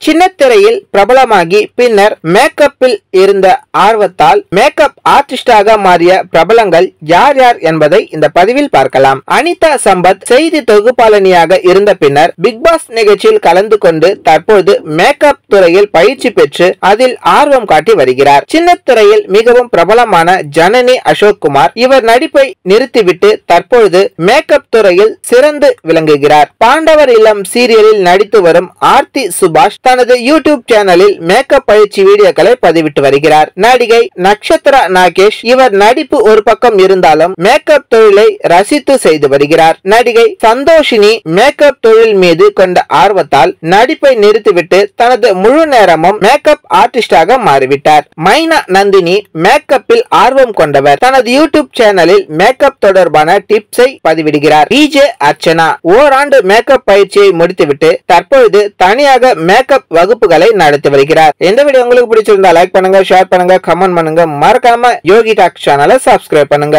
சின்னத்திரையில் பிரபலமாகி பின்னர் மேக்கப்பில் இருந்த ஆர்வத்தால் மேக்கப் ஆர்டிஸ்டாக மாறிய பிரபலங்கள் யார் யார் என்பதை இந்த பதிவில் பார்க்கலாம். அனிதா சம்பத் செய்தி தொகுப்பாளனியாக இருந்த பின்னர் பிக் பாஸ் நிகழ்ச்சியில் கலந்து கொண்டு தற்போது மேக்கப் துறையில் பயிற்சி பெற்று அதில் ஆர்வம் காட்டி வருகிறார். சின்னத்திரையில் மிகவும் பிரபலமான ஜனனி அசோக்குமார் இவர் நடிப்பை நிறுத்திவிட்டு தற்பொழுது மேக்கப் துறையில் சிறந்து விளங்குகிறார். பாண்டவர் இல்லம் சீரியலில் நடித்து வரும் ஆர்த்தி சுபாஷ் தனது யூடியூப் சேனலில் மேக்கப் பயிற்சி வீடியோக்களை பதிவிட்டு வருகிறார். நடிகை நக்ஷத்ரா நாகேஷ் இவர் நடிப்பு ஒரு பக்கம் இருந்தாலும் மேக்கப் தொழிலை ரசித்து செய்து வருகிறார். நடிகை சந்தோஷினி மேக்கப் தொழில் மீது கொண்ட ஆர்வத்தால் நடிப்பை நிறுத்திவிட்டு தனது முழு நேரமும் மேக்கப் ஆர்டிஸ்டாக மாறிவிட்டார். மைனா நந்தினி மேக்கப்பில் ஆர்வம் கொண்டவர். தனது யூடியூப் சேனலில் மேக்கப் தொடர்பான டிப்ஸை பதிவிடுகிறார். விஜே அர்ச்சனா ஓராண்டு மேக்கப் பயிற்சியை முடித்துவிட்டு தற்பொழுது தனியாக மேக்கப் வகுப்புகளை நடத்தி வருகிறார். இந்த வீடியோ உங்களுக்கு பிடிச்சிருந்தா லைக் பண்ணுங்க, ஷேர் பண்ணுங்க, கமெண்ட் பண்ணுங்க. மறக்காம யோகி டாக் சேனலை சப்ஸ்கிரைப் பண்ணுங்க.